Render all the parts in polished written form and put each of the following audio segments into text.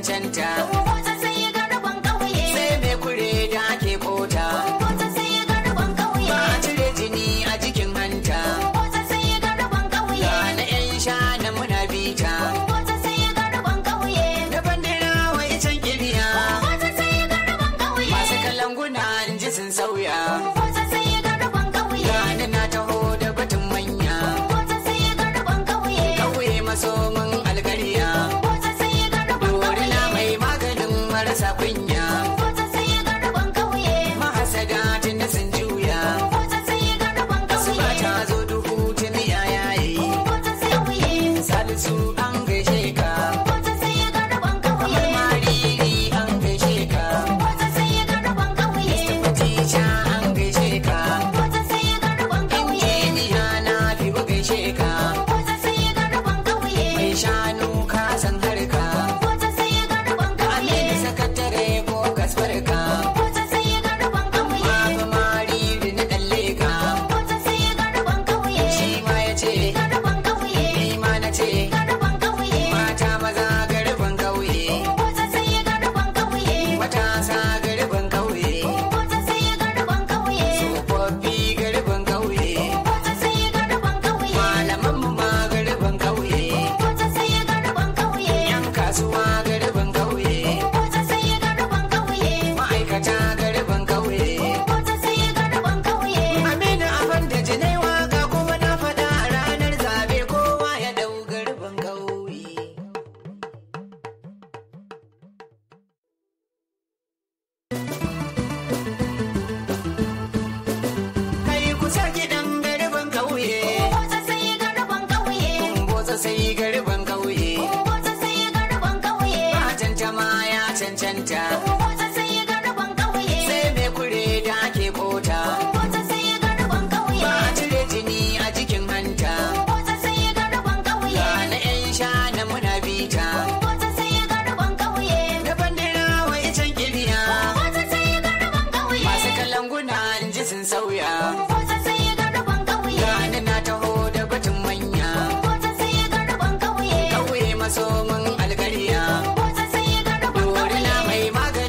cancanta. Kumbotso sai garban kauye. Sai mai kure da ake kota. Kumbotso sai garban kauye. Ba a cire jini a jikin hanta. Kumbotso sai garban kauye. Ga na 'yan shana muna bita. Kumbotso sai garban kauye. Da bandira wa icen kiriya. Kumbotso sai garban kauye. Masu kalanguna in ji sun sauya. Kumbotso sai garban kauye. Gani na taho da batun manya. Kumbotso sai garban kauye. Kauye maso mun algariya. Kumbotso sai garban kauye. Dorina mai maganin marasa kunya. Kumbotso sai garban kauye. Mahasada tun da sun juya. Kumbotso sai garban kauye. Asuba ta zo duhu tun yayaye. Kumbotso sai kauye. Salisu an gaishe ka. Kumbotso sai garban kauye. Kamar mariri an gaishe ka. Kumbotso sai garban kauye. Mr. Teacher an gaishe ka. Kumbotso sai garban kauye. Injiniya na fi gaishe ka. Kumbotso sai garban kauye. Mai shanu ka san harka. Kumbotso sai garban kauye. Aminu sakatare ko kasfarka. Kumbotso sai garban kauye. Baba mariri na kalle ka. Kumbotso sai garban kauye. Shi ma ya ce garban kauye. Ni ma na ce garban kauye. Mata maza garban kauye. Kumbotso sai garban kauye. Matasa garban kauye. Kumbotso sai garban kauye. Tsofaffi garban kauye. Kumbotso sai garban kauye. Malaman mu ma garban kauye. Kumbotso sai garban kauye. Yan kasuwa garban kauye. Kumbotso sai garban kauye. Ma'aikata garban kauye. Kumbotso sai garban kauye. Aminu Afandaj ne waka kuma na faɗa a ranar zabe kowa ya dau garban kauye. Kai ku sa gidan garban kauye. Kumbotso sai garban kauye. Kumbotso sai garban kauye. Kumbotso sai garban kauye. Ba cancama ya cancanta. Kumbotso sai garban kauye. Sai mai kure da ake kota. Kumbotso sai garban kauye. Ba a cire jini a jikin hanta. Kumbotso sai garban kauye. Ga na 'yan shana muna bita. Kumbotso sai garban kauye. Da bandira wa icen kiriya. Kumbotso sai garban kauye. Masu kalanguna in ji sun sauya. Kumbotso sai garban kauye. Gani na taho da batun manya. Kumbotso sai garban kauye. Kauye maso mun algariya. Kumbotso sai garban kauye. Dorina mai maganin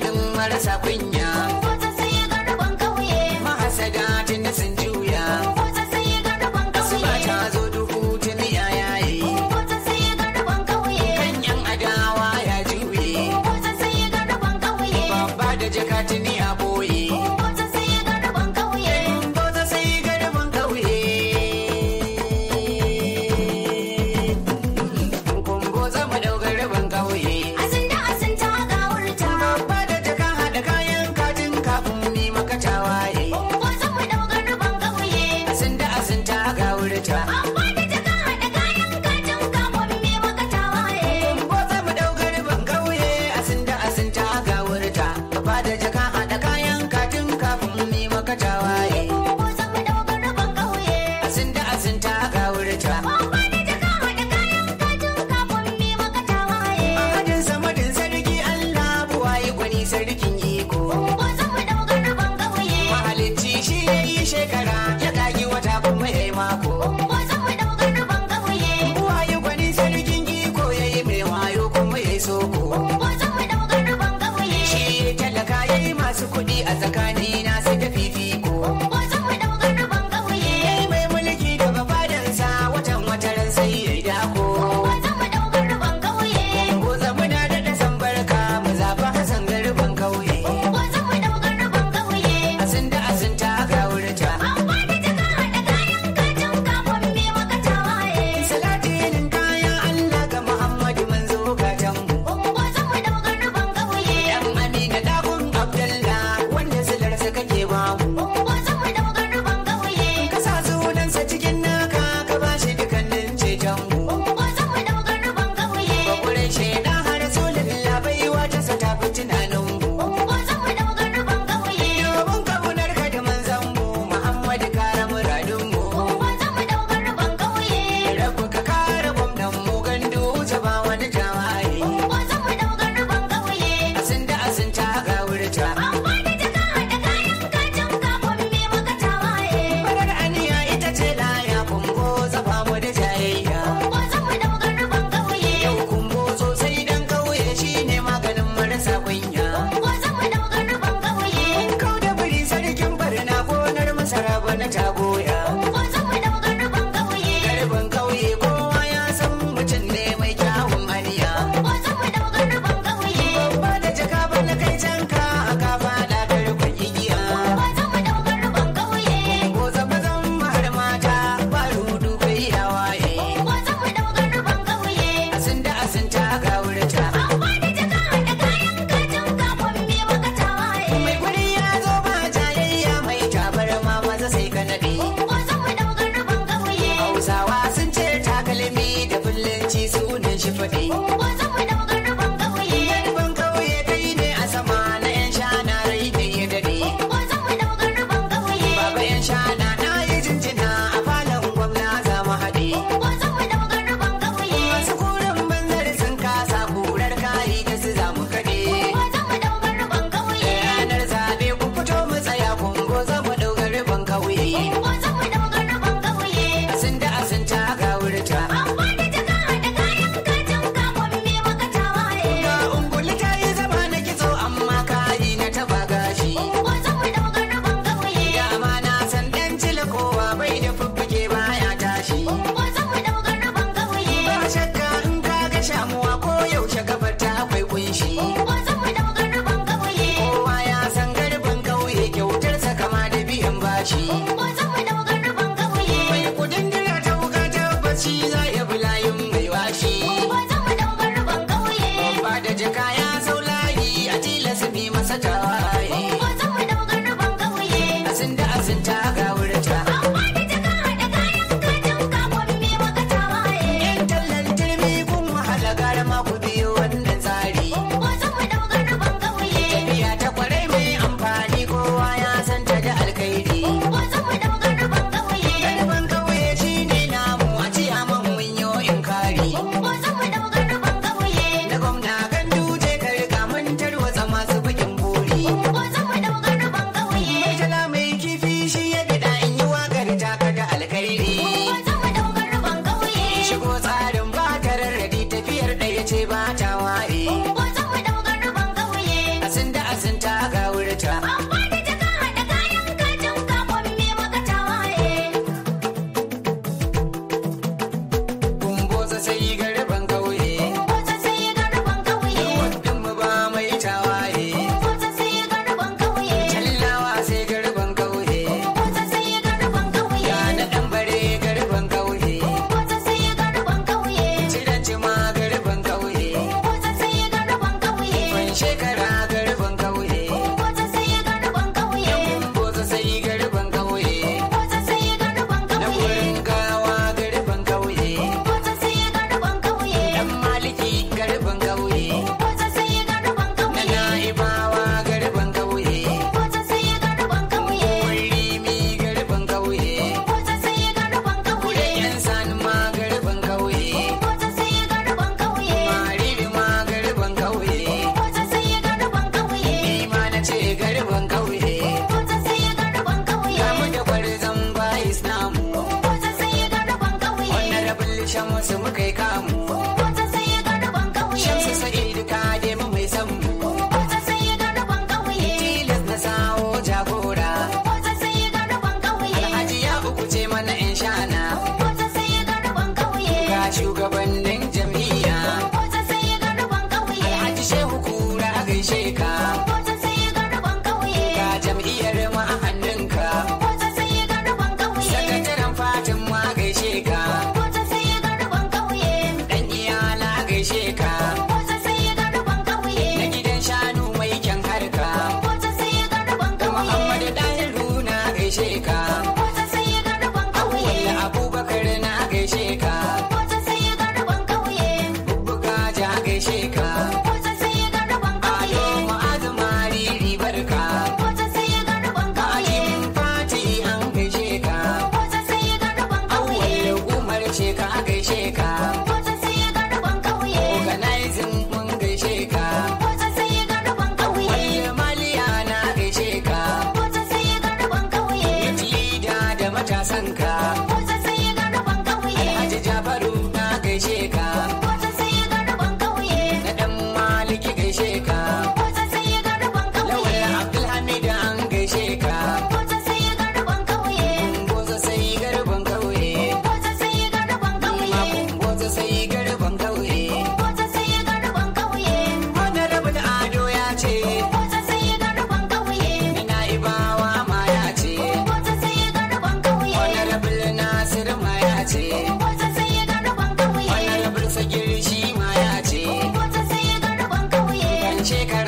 shekara garban kauye. Kumbotso sai garban kauye. Kumbotso sai garban kauye. Kumbotso sai garban Na kauye. gurin gawa garban kauye. Kumbotso sai garban kauye. Dan maliki garban kauye. Kumbotso sai garban Na kauye. na'ibawa garban kauye. Kumbotso sai garban kauye. Kurimi garban kauye. Kumbotso sai garban kauye. Kuren yan sani ma garban kauye. Kumbotso sai garban kauye. Mariri ma garban kauye. Kumbotso sai garban kauye. Ni ma na ce garban kauye. Kumbotso sai garban kauye. Kamu da kwarzon bayis namu. Kumbotso sai garban kauye. Honorable Shamsu muka yi kamu. Kumbotso sai garban kauye. Shamsu Sa'idu Kademu mai san mu. Kumbotso sai garban kauye. Tilas na sawo jagora. Kumbotso sai garban kauye. Alhaji ya uku ce mana in shana. Kumbotso sai garban kauye. Ga shugabannin jam'iyya. Kumbotso sai garban kauye. Alhaji Shehu Kura a gaishe ka. Kumbotso sai garban kauye. Ga jam'iyyar mu a hannunka. Kumbotso sai garban kauye. Sakataren Fatin ma gaishe ka. Kumbotso sai garban kauye. Dan iyala gaishe ka. Kumbotso sai garban kauye. Na gidan shanu mai kyan harka. Kumbotso sai garban Da kauye. Muhammadu Dahiru na gaishe ka. Kumbotso sai garban kauye. Awwal Abubakar na gaishe ka. Kumbotso sai garban kauye. Bubbuga ja gaishe ka. Kumbotso sai garban kauye. Ado Ma'azu Mariri barka. Kumbotso sai garban kauye. Ajin Fati an gaishe ka. Kumbotso sai garban kauye. Awwal Umar ce ka gaishe ka. Kumbotso sai garban kauye. Organizing mun gaishe ka. Kumbotso sai garban kauye. Awwal Maliya na gaishe ka. Kumbotso sai garban kauye. Youth leader da matasan ka. Kumbotso sai garban kauye. Alhaji Jafaru na gaishe ka. Kumbotso sai garban kauye. Na dan Maliki gaishe ka. Kumbotso sai garban kauye. Lawal Abdulhamid an gaishe ka. Kumbotso sai garban kauye. Kumbotso sai garban kauye. Kumbotso sai garban kauye. Kumbotso sai garban kauye. Kumbotso sai garban kauye. Honorable Ado ya ce. Kumbotso sai garban kauye. Na na'ibawa ma ya ce. Kumbotso sai garban kauye. Honorable Nasir ma ya ce. Kumbotso sai garban kauye. Honorable Sagir shi ma ya ce. Kumbotso sai garban kauye. Kan shekara